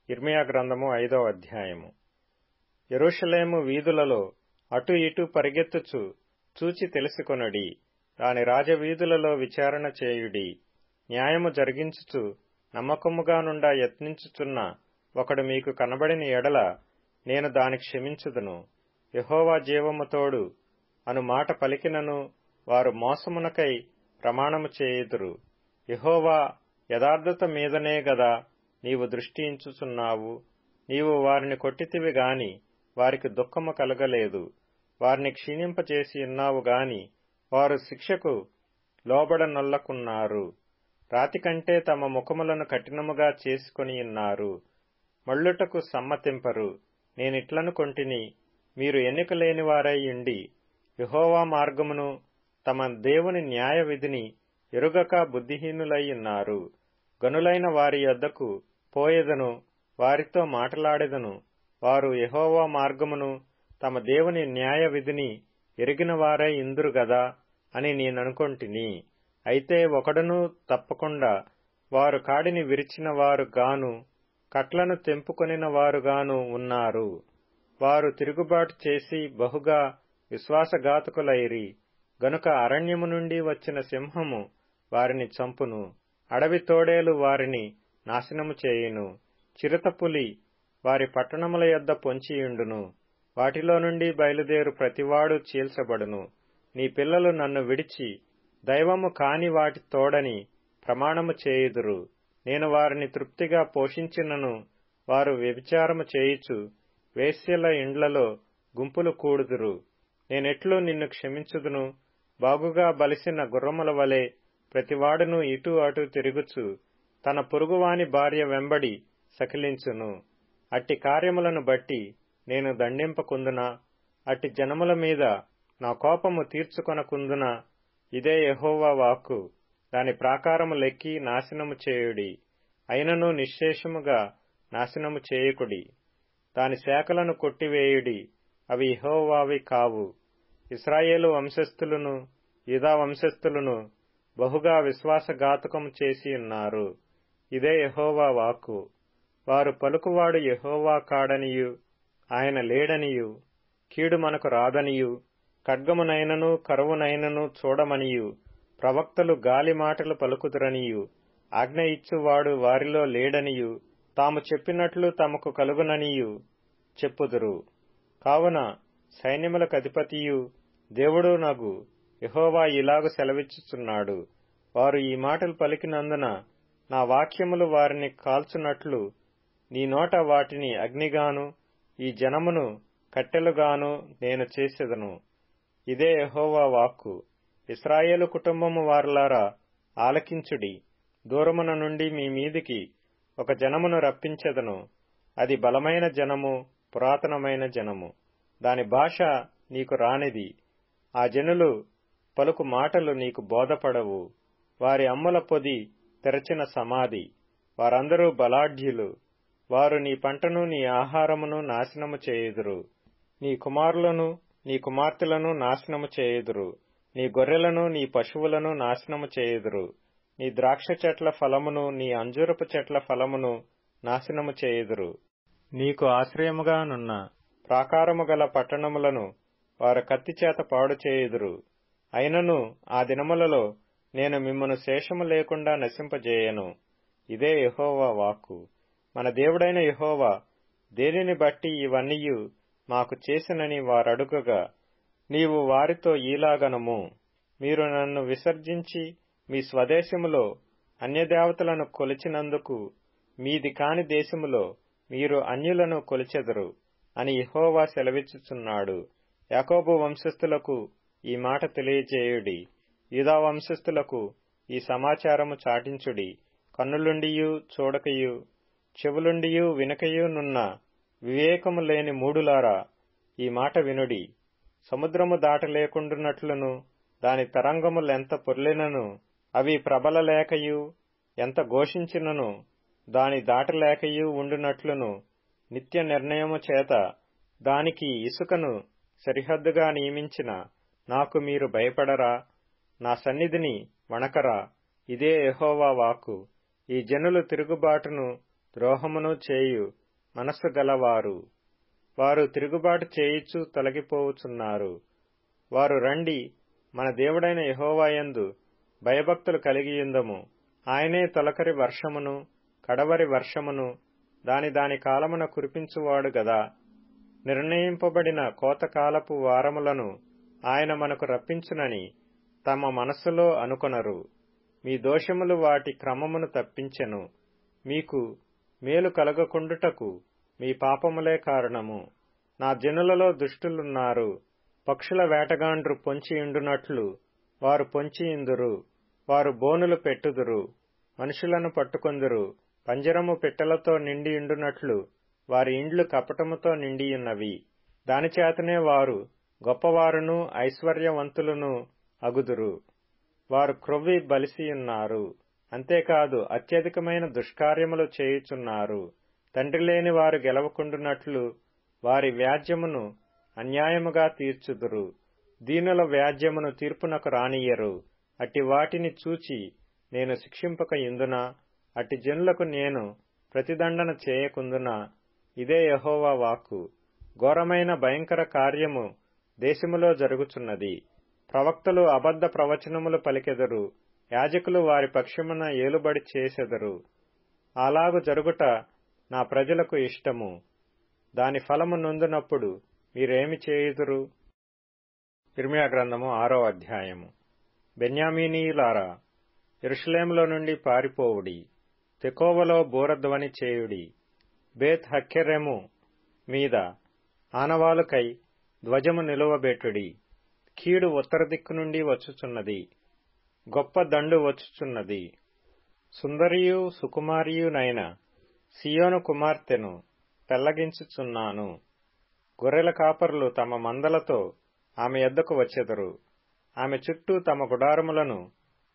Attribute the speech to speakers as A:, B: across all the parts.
A: యిర్మీయా గ్రంథము 5వ అధ్యాయము. యెరూషలేము వీధులలో అటు ఇటు పరిగెత్తుచు చూచి తెలుసుకొనుడి. దాని రాజవీధులలో విచారణ చేయుడి. న్యాయము జరిగించుచు నమ్మకముగా నుండా యత్నించుచున్న ఒకడు మీకు కనబడిన ఎడల నేను దాని క్షమించుదును. యెహోవా జీవము తోడు అను మాట పలికినను వారు మోసమునకై ప్రమాణము చేయుదురు. యెహోవా యథార్థత మీదనే గదా నీవు దృష్టించుచున్నావు. నీవు వారిని కొట్టితివి గాని వారికి దుఃఖము కలగలేదు. వారిని క్షీణింపచేసి ఉన్నావు గాని వారు శిక్షకు లోబడనొల్లకున్నారు. రాతి కంటే తమ ముఖములను కఠినముగా చేసుకొని ఉన్నారు. మళ్ళుటకు సమ్మతింపరు. నేనిట్లనుకొంటిని, మీరు ఎన్నిక లేనివారై ఉండి యెహోవా మార్గమును తమ దేవుని న్యాయ విధిని ఎరుగక బుద్ధిహీనులై ఉన్నారు. గనులైన వారి యొద్దకు పోయెదను, వారితో మాటలాడెదను. వారు యెహోవా మార్గమును తమ దేవుని న్యాయ విధిని ఎరిగిన వారై ఇందురు గదా అని నేననుకొంటిని. అయితే ఒకడును తప్పకుండా వారు కాడిని విరిచిన వారు గాను కట్లను తెంపుకొనిన వారుగాను ఉన్నారు. వారు తిరుగుబాటు చేసి బహుగా విశ్వాసఘాతకులైరి. గనుక అరణ్యము నుండి వచ్చిన సింహము వారిని చంపును. అడవి తోడేలు వారిని నాశనము చేయును. చిరుతపులి వారి పట్టణముల యొద్ద పొంచియుండును. వాటిలో నుండి బయలుదేరు ప్రతివాడు చీల్చబడును. నీ పిల్లలు నన్ను విడిచి దైవము కాని వాటి తోడని ప్రమాణము చేయుదురు. నేను వారిని తృప్తిగా పోషించినను వారు వ్యభిచారము చేయుచు వేశ్యల ఇండ్లలో గుంపులు కూడుదురు. నేనెట్లు నిన్ను క్షమించుదును? బాగుగా బలిసిన గుర్రముల వలె ప్రతివాడును ఇటు అటు తిరుగుచు తన పొరుగువాని భార్య వెంబడి సకిలించును. అట్టి కార్యములను బట్టి నేను దండింపకుందునా? అట్టి జనముల మీద నా కోపము తీర్చుకొనకుందునా? ఇదే యెహోవా వాక్కు. దాని ప్రాకారము లెక్కి నాశనము చేయుడి. అయినను నిశ్శేషముగా నాశనము చేయకుడి. దాని శాఖలను కొట్టివేయుడి. అవి యెహోవావి కావు. ఇశ్రాయేలు వంశస్థులను యూదా వంశస్థులను బహుగా విశ్వాసఘాతకము చేసి ఉన్నారు. ఇదే యెహోవా వాక్కు. వారు పలుకువాడు యెహోవా కాడనియు ఆయన లేడనియు కీడు మనకు రాదనియు ఖడ్గమునైనను కరువునైనను చూడమనియు ప్రవక్తలు గాలి మాటలు పలుకుదురనియు ఆజ్ఞ ఇచ్చువాడు వారిలో లేడనియు తాము చెప్పినట్లు తమకు కలుగుననియు చెప్పుదురు. కావున సైన్యములకధిపతియు దేవుడు నగు యెహోవా ఇలాగు సెలవిచ్చుచున్నాడు. వారు ఈ మాటలు పలికినందున నా వాక్యములు వారిని కాల్చునట్లు నీ నోట వాటిని అగ్నిగాను ఈ జనమును కట్టెలుగాను నేను చేసెదను. ఇదే యెహోవా వాక్కు. ఇశ్రాయేలు కుటుంబము వారులారా ఆలకించుడి. దూరమున నుండి మీ మీదికి ఒక జనమును రప్పించెదను. అది బలమైన జనము, పురాతనమైన జనము. దాని భాష నీకు రానిది. ఆ జనులు పలుకు మాటలు నీకు బోధపడవు. వారి అమ్ముల పొది తెరచిన సమాధి. వారందరూ బలాఢ్యులు. వారు నీ పంటను నీ ఆహారమును నాశనము చేయుదురు. నీ కుమారులను నీ కుమార్తెలను నాశనము చేయుదురు. నీ గొర్రెలను నీ పశువులను నాశనము చేయుదురు. నీ ద్రాక్ష చెట్ల ఫలమును నీ అంజూరపు చెట్ల ఫలమును నాశనము చేయుదురు. నీకు ఆశ్రయముగానున్న ప్రాకారము గల పట్టణములను వారు కత్తిచేత పాడు చేయుదురు. అయినను ఆ దినములలో నేను మిమ్మును శేషము లేకుండా నశింపజేయను. ఇదే యెహోవా వాక్కు. మన దేవుడైన యెహోవా దేనిని బట్టి ఇవన్నీయు మాకు చేసినని వారడుగగా నీవు వారితో ఈలాగనుము. మీరు నన్ను విసర్జించి మీ స్వదేశములో అన్యదేవతలను కొలిచినందుకు మీది కాని దేశములో మీరు అన్యులను కొలిచెదరు అని యెహోవా సెలవిచ్చుచున్నాడు. యాకోబు వంశస్థులకు ఈ మాట తెలియజేయుడి. యూదా వంశస్థులకు ఈ సమాచారము చాటించుడి. కన్నులుండియు చూడకయు చెవులుండియు వినకయు నున్న వివేకము లేని మూఢులారా ఈ మాట వినుడి. సముద్రము దాటలేకుండునట్లును దాని తరంగములెంత పొర్లినను అవి ప్రబలలేకయు ఎంత ఘోషించినను దాని దాటలేకయు ఉండునట్లును నిత్య నిర్ణయము చేత దానికి ఇసుకను సరిహద్దుగా నియమించిన నాకు మీరు భయపడరా? నా సన్నిధిని వణకరా? ఇదే యెహోవా వాక్కు. ఈ జనులు తిరుగుబాటును ద్రోహమును చేయు మనస్సు గలవారు. వారు తిరుగుబాటు చేయిచు తొలగిపోవుచున్నారు. వారు రండి, మన దేవుడైన యెహోవాయందు భయభక్తులు కలిగియుందము. ఆయనే తొలకరి వర్షమును కడవరి వర్షమును దాని కాలమున కురిపించువాడు గదా. నిర్ణయింపబడిన కోతకాలపు వారములను ఆయన మనకు రప్పించునని తమ మనస్సులో అనుకొనరు. మీ దోషములు వాటి క్రమమును తప్పించెను. మీకు మేలు కలగకుండుటకు మీ పాపములే కారణము. నా జనులలో దుష్టులున్నారు. పక్షుల వేటగాండ్రు పొంచియుండునట్లు వారు పొంచియుందురు. వారు బోనులు పెట్టుదురు, మనుషులను పట్టుకొందురు. పంజరము పిట్టలతో నిండియుండునట్లు వారి ఇండ్లు కపటముతో నిండియున్నవి. దానిచేతనే వారు గొప్పవారును ఐశ్వర్యవంతులను అగుదురు. వారు క్రొవ్వి బలిసియున్నారు. అంతేకాదు అత్యధికమైన దుష్కార్యములు చేయుచున్నారు. తండ్రి లేని వారు గెలవకుండునట్లు వారి వ్యాజ్యమును అన్యాయముగా తీర్చుదురు. దీనుల వ్యాజ్యమును తీర్పునకు రానియ్యరు. అట్టి వాటిని చూచి నేను శిక్షింపక యుందునా? అట్టి జనులకు నేను ప్రతిదండన చేయకుందునా? ఇదే యెహోవా వాక్కు. ఘోరమైన భయంకర కార్యము దేశములో జరుగుచున్నది. ప్రవక్తలు అబద్ధ ప్రవచనములు పలికెదరు. యాజకులు వారి పక్షమున ఏలుబడి చేసెదరు. అలాగు జరుగుట నా ప్రజలకు ఇష్టము. దాని ఫలము నొందునప్పుడు మీరేమి చేయుదురు? ఇర్మియా గ్రంథము 6వ అధ్యాయము. బెన్యామీనీయులారా, యెరూషలేములో నుండి పారిపోవుడి. తెకోవలో బూరధ్వని చేయుడి. బేత్ హక్కెరెము మీద ఆనవాలుకై ధ్వజము నిలువబెట్టుడి. కీడు ఉత్తర దిక్కు నుండి వచ్చుచున్నది. గొప్ప దండు వచ్చుచున్నది. సుందరియు సుకుమారియునైన సియోను కుమార్తెను పెళ్లగించుచున్నాను. గొర్రెల కాపరులు తమ మందలతో ఆమె యొద్దకు వచ్చెదరు. ఆమె చుట్టూ తమ గుడారములను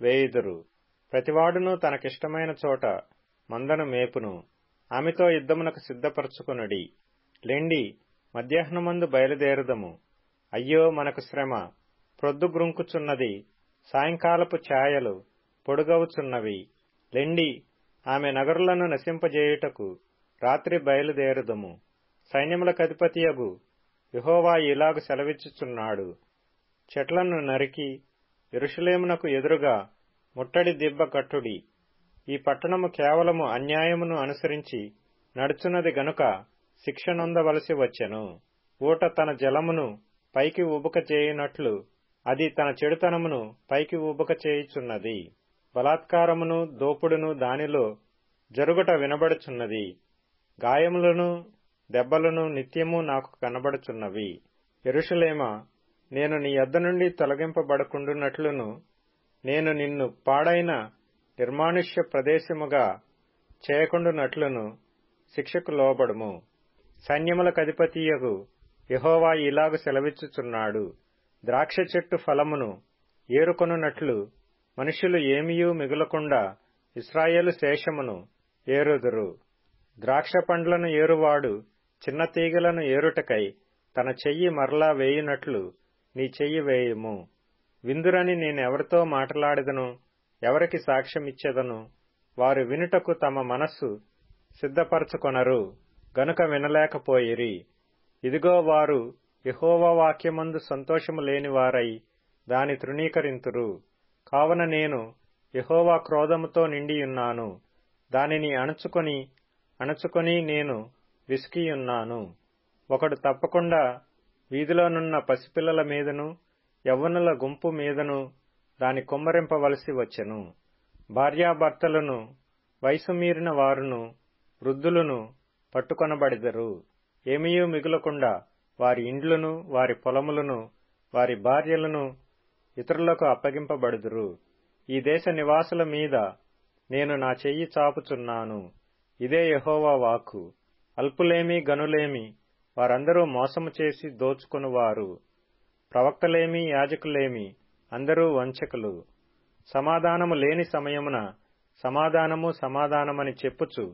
A: వేయుదురు. ప్రతివాడును తనకిష్టమైన చోట మందను మేపును. ఆమెతో యుద్ధమునకు సిద్ధపరచుకొనుడి. లెండి, మధ్యాహ్నమందు బయలుదేరుదము. అయ్యో మనకు శ్రమ! ప్రొద్దుగ్రుంకుచున్నది. సాయంకాలపు ఛాయలు పొడుగవుచున్నవి. లెండి, ఆమె నగరులను నశింపజేయుటకు రాత్రి బయలుదేరుదము. సైన్యములకధిపతియగు యెహోవా ఇలాగు సెలవిచ్చుచున్నాడు. చెట్లను నరికి యెరూషలేమునకు ఎదురుగా ముట్టడి దిబ్బ కట్టుడి. ఈ పట్టణము కేవలము అన్యాయమును అనుసరించి నడుచున్నది గనుక శిక్ష నొందవలసి వచ్చెను. ఊట తన జలమును పైకి ఉబుక చేయునట్లు అది తన చెడుతనమును పైకి ఉబుక చేయుచున్నది. బలాత్కారమును దోపుడును దానిలో జరుగుట వినబడుచున్నది. గాయములను దెబ్బలను నిత్యము నాకు కనబడుచున్నవి. యెరూషలేమా, నేను నీ యొద్ద నుండి తొలగింపబడకుండునట్లును నేను నిన్ను పాడైన నిర్మానుష్య ప్రదేశముగా చేయకుండునట్లును శిక్షకు లోబడుము. సైన్యములకధిపతియగు యెహోవా ఇలాగు సెలవిచ్చుచున్నాడు. ద్రాక్ష చెట్టు ఫలమును ఏరుకొనున్నట్లు మనుష్యులు ఏమియూ మిగులకుండా ఇశ్రాయేలు శేషమును ఏరుదురు. ద్రాక్ష పండ్లను ఏరువాడు చిన్న తీగలను ఏరుటకై తన చెయ్యి మరలా వేయునట్లు నీ చెయ్యి వేయుము. విందురని నేనెవరితో మాట్లాడెదను? ఎవరికి సాక్ష్యమిచ్చెదను? వారు వినుటకు తమ మనస్సు సిద్ధపరచుకొనరు గనుక వినలేకపోయిరి. ఇదిగో, వారు యెహోవా వాక్యమందు సంతోషము లేనివారై దాని తృణీకరింతురు. కావున నేను యెహోవా క్రోధముతో నిండియున్నాను. దానిని అణచుకొని నేను విసికియున్నాను. ఒకడు తప్పకుండా వీధిలోనున్న పసిపిల్లల మీదను యవ్వనుల గుంపు మీదను దాని కుమ్మరింపవలసి వచ్చెను. భార్యాభర్తలను, వయసు మీరిన వారును, వృద్ధులను పట్టుకొనబడెదరు. ఏమీయూ మిగులకుండా వారి ఇండ్లను, వారి పొలములను, వారి భార్యలను ఇతరులకు అప్పగింపబడుదురు. ఈ దేశ నివాసుల మీద నేను నా చెయ్యి చాపుచున్నాను. ఇదే యెహోవా వాక్కు. అల్పులేమి గనులేమి వారందరూ మోసము చేసి దోచుకొనువారు. ప్రవక్తలేమి యాజకులేమి అందరూ వంచకులు. సమాధానము లేని సమయమున సమాధానము సమాధానమని చెప్పుచు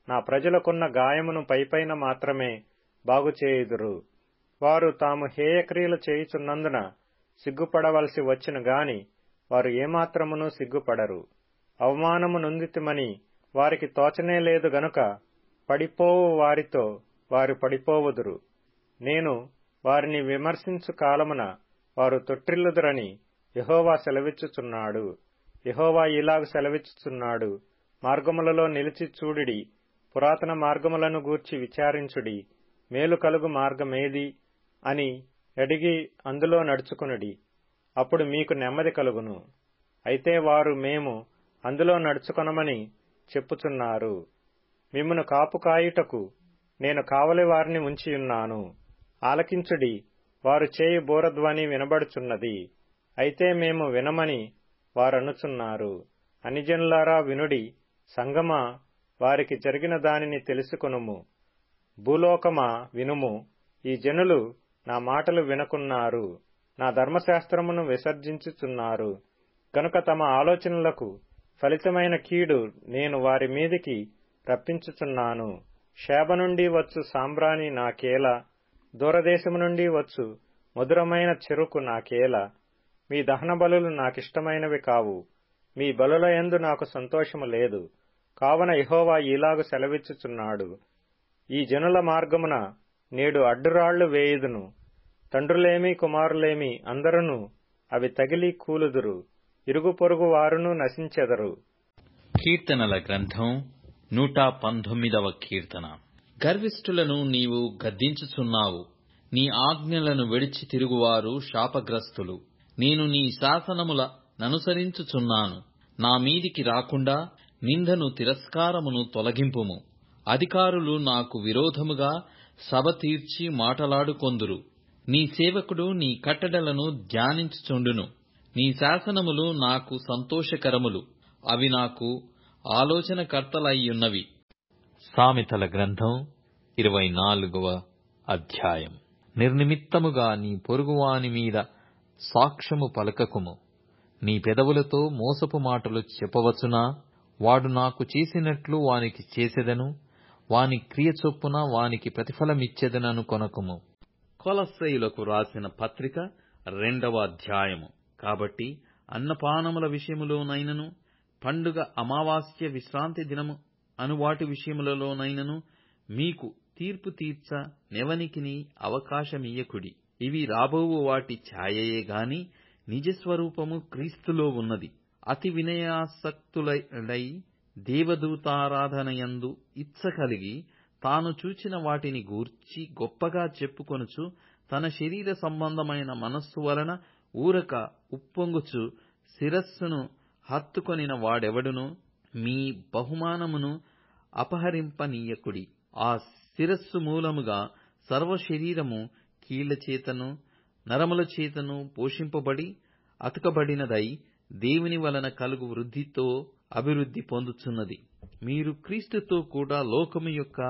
A: నా ప్రజలకున్న గాయమును పైపైన మాత్రమే బాగుచేయుదురు. వారు తాము హేయక్రియలు చేయుచున్నందున సిగ్గుపడవలసి వచ్చును గాని వారు ఏమాత్రమునూ సిగ్గుపడరు. అవమానము నొందితిమని వారికి తోచనే లేదు గనుక పడిపోవు వారితో వారు పడిపోవుదురు. నేను వారిని విమర్శించు కాలమున వారు తొట్టిల్లుదురని యెహోవా సెలవిచ్చుచున్నాడు. యెహోవా ఇలాగు సెలవిచ్చుచున్నాడు, మార్గములలో నిలిచి చూడుడి, పురాతన మార్గములను గూర్చి విచారించుడి, మేలు కలుగు మార్గమేది అని అడిగి అందులో నడుచుకునుడి, అప్పుడు మీకు నెమ్మది కలుగును. అయితే వారు మేము అందులో నడుచుకొనమని చెప్పుచున్నారు. మిమ్మును కాపు కాయుటకు నేను కావలి వారిని ఉంచియున్నాను. ఆలకించుడి, వారు చేయు బూరధ్వని వినబడుచున్నది. అయితే మేము వినమని వారనుచున్నారు. అన్యజనులారా వినుడి, సంగమా వారికి జరిగిన దానిని తెలుసుకొనుము. భూలోకమా వినుము, ఈ జనులు నా మాటలు వినకున్నారు, నా ధర్మశాస్త్రమును విసర్జించుచున్నారు. కనుక తమ ఆలోచనలకు ఫలితమైన కీడు నేను వారి మీదికి రప్పించుచున్నాను. షేబ నుండి వచ్చు సాంబ్రాణి నాకేల, దూరదేశము నుండి వచ్చు మధురమైన చెరుకు నాకేల. మీ దహన బలులు నాకిష్టమైనవి కావు, మీ బలుల యందు నాకు సంతోషము లేదు. కావున యెహోవా ఇలాగు సెలవిచ్చుచున్నాడు, ఈ జనుల మార్గమున నేడు అడ్డురాళ్లు వేయుదును. తండ్రులేమి కుమారులేమి అందరును అవి తగిలి కూలుదురు, ఇరుగు పొరుగు వారును నశించెదరు.
B: కీర్తనల గ్రంథం 119వ కీర్తన. గర్విష్ఠులను నీవు గద్దించుచున్నావు, నీ ఆజ్ఞలను విడిచి తిరుగువారు శాపగ్రస్తులు. నేను నీ శాసనముల ననుసరించుచున్నాను, నా మీదికి రాకుండా నిందను తిరస్కారమును తొలగింపుము. అధికారులు నాకు విరోధముగా సభ తీర్చి మాటలాడుకొందురు. నీ సేవకుడు నీ కట్టడలను ధ్యానించుచుండును. నీ శాసనములు నాకు సంతోషకరములు, అవి నాకు ఆలోచనకర్తలయ్యున్నవి. సామెతల గ్రంథం 24వ అధ్యాయం. నిర్నిమిత్తముగా నీ పొరుగువాని మీద సాక్ష్యము పలకకుము. నీ పెదవులతో మోసపు మాటలు చెప్పవచ్చునా? వాడు నాకు చేసినట్లు వానికి చేసెదను, వాని క్రియ చొప్పున వానికి ప్రతిఫలమిచ్చెదనను కొనకుము. కొలస్సీయులకు రాసిన పత్రిక 2వ అధ్యాయము. కాబట్టి అన్నపానముల విషయములోనైనను, పండుగ, అమావాస్య, విశ్రాంతి దినము అను వాటి విషయములలోనైనను మీకు తీర్పు తీర్చ నెవనికిని అవకాశమియ్యకుడి. ఇవి రాబోవు వాటి ఛాయయే గాని నిజస్వరూపము క్రీస్తులో ఉన్నది. అతి వినయాసక్తులై దేవదూతారాధనయందు ఇచ్చ కలిగి తాను చూచిన వాటిని గూర్చి గొప్పగా చెప్పుకొనుచు తన శరీర సంబంధమైన మనస్సు వలన ఊరక ఉప్పొంగుచు శిరస్సును హత్తుకొనిన వాడెవడును మీ బహుమానమును అపహరింపనీయకుడి. ఆ శిరస్సు మూలముగా సర్వశరీరము కీళ్ల చేతను నరముల చేతను పోషింపబడి అతకబడినదై దేవుని వలన కలుగు వృద్ధితో అభివృద్ధి పొందుచున్నది. మీరు క్రీస్తుతో కూడా లోకము యొక్క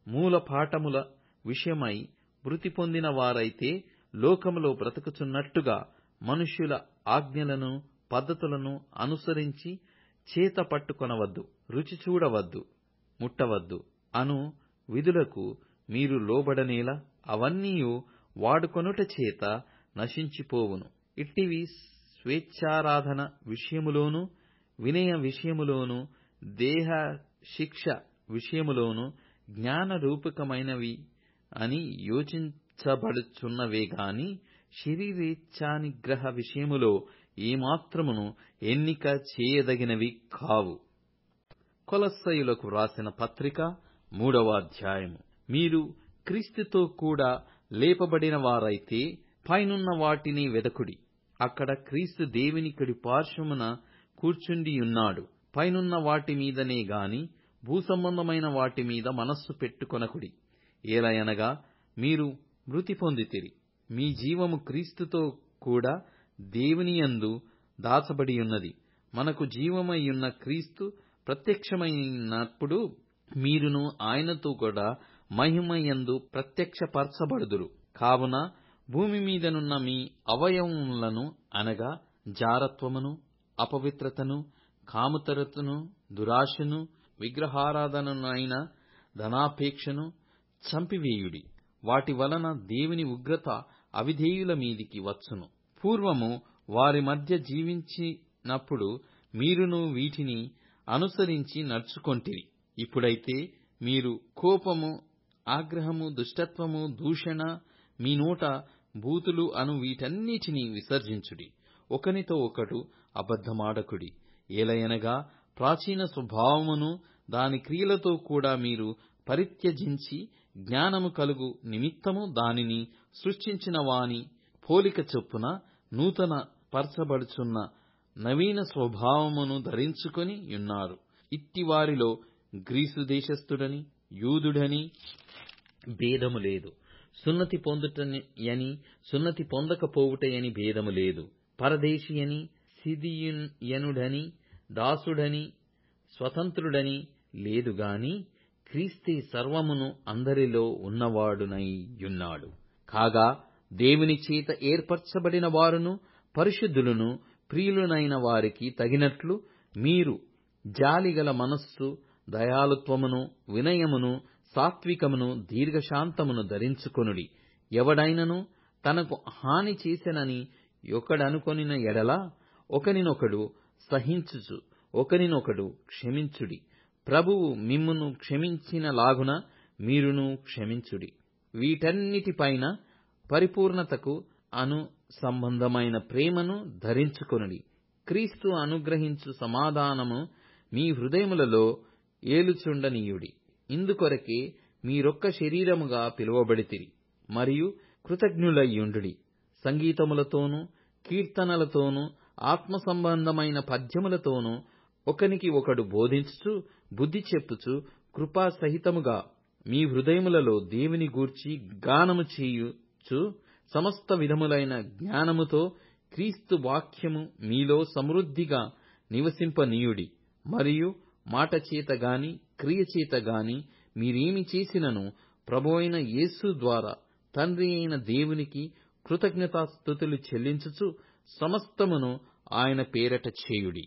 B: మూల పాఠముల విషయమై మృతి పొందిన వారైతే లోకములో బ్రతుకుచున్నట్టుగా మనుష్యుల ఆజ్ఞలను పద్ధతులను అనుసరించి చేత పట్టుకొనవద్దు, రుచి చూడవద్దు, ముట్టవద్దు అను విధులకు మీరు లోబడనేలా అవన్నీయు వాడుకొనుట చేత నశించిపోవును. ఇట్టివి స్వేచ్ఛారాధన విషయములోను, వినయ విషయములోను, దేహ శిక్ష విషయములోను జ్ఞానరూపకమైనవి అని యోచించబడుచున్నవే గాని శరీరేచ్ఛానిగ్రహ విషయములో ఏమాత్రమును ఎన్నిక చేయదగినవి కావు. కొలస్సీయులకు రాసిన పత్రిక 3వ అధ్యాయము. మీరు క్రీస్తుతో కూడా లేపబడిన వారైతే పైనున్న వాటిని వెదకుడి. అక్కడ క్రీస్తు దేవుని కుడి పార్శ్వమున కూర్చుండియున్నాడు. పైనున్న వాటి మీదనే గాని భూసంబంధమైన వాటి మీద మనస్సు పెట్టుకొనకుడి. ఏలయనగా మీరు మృతి పొందితిరి, మీ జీవము క్రీస్తుతో కూడా దేవునియందు దాచబడియున్నది. మనకు జీవమయ్యున్న క్రీస్తు ప్రత్యక్షమైనప్పుడు మీరును ఆయనతో కూడా మహిమయందు ప్రత్యక్షపరచబడుదురు. కావున భూమి మీదనున్న మీ అవయవములను అనగా జారత్వమును, అపవిత్రతను, కాముతరతను, దురాశను, విగ్రహారాధననైన ధనాపేక్షను చంపివేయుడి. వాటి వలన దేవుని ఉగ్రత అవిధేయుల మీదికి వచ్చును. పూర్వము వారి మధ్య జీవించినప్పుడు మీరును వీటిని అనుసరించి నడుచుకొంటిరి. ఇప్పుడైతే మీరు కోపము, ఆగ్రహము, దుష్టత్వము, దూషణ, మీ నోట బూతులు అను వీటన్నిటినీ విసర్జించుడి. ఒకనితో ఒకడు అబద్ధమాడకుడి. ఏలయనగా ప్రాచీన స్వభావమును దాని క్రియలతో కూడా మీరు పరిత్యజించి జ్ఞానము కలుగు నిమిత్తము దానిని సృష్టించిన వాని పోలిక చొప్పున నూతన పరచబడుచున్న నవీన స్వభావమును ధరించుకొని ఉన్నారు. ఇట్టి వారిలో గ్రీసు దేశస్థుడని, యూదుడని భేదము లేదు. సున్నతి పొందుటయని, సున్నతి పొందకపోవుటయని భేదము లేదు. పరదేశియని, సిథియనుడని, దాసుడని, స్వతంత్రుడని లేదుగాని క్రీస్తే సర్వమును అందరిలో ఉన్నవాడునై యున్నాడు. కాగా దేవుని చేత ఏర్పరచబడిన వారును పరిశుద్ధులను ప్రియులనైన వారికి తగినట్లు మీరు జాలిగల మనస్సు, దయాళుత్వమును, వినయమును, సాత్వికమును, దీర్ఘశాంతమును ధరించుకొనుడి. ఎవడైనను తనకు హాని చేసెనని ఒకడనుకొనిన ఎడల ఒకనినొకడు సహించుచు ఒకనినొకడు క్షమించుడి. ప్రభువు మిమ్మును క్షమించినలాగున మీరును క్షమించుడి. వీటన్నిటిపైన పరిపూర్ణతకు సంబంధమైన ప్రేమను ధరించుకొనుడి. క్రీస్తు అనుగ్రహించు సమాధానము మీ హృదయములలో ఏలుచుండనీయుడి. ఇందుకొరకే మీరొక్క శరీరముగా పిలువబడితిరి మరియు కృతజ్ఞులయ్యుండుడి. సంగీతములతోనూ కీర్తనలతోనూ ఆత్మ సంబంధమైన పద్యములతోనూ ఒకనికి ఒకడు బోధించుచు బుద్ధి చెప్పుచు కృపాసహితముగా మీ హృదయములలో దేవుని గూర్చి గానము చేయుచు సమస్త విధములైన జ్ఞానముతో క్రీస్తు వాక్యము మీలో సమృద్ధిగా నివసింపనీయుడి. మరియు మాట చేత గాని క్రియ చేత గాని మీరేమి చేసినను ప్రభువైన యేసు ద్వారా తండ్రి అయిన దేవునికి కృతజ్ఞతాస్తుతులు చెల్లించుచు సమస్తమును ఆయన పేరట చేయుడి.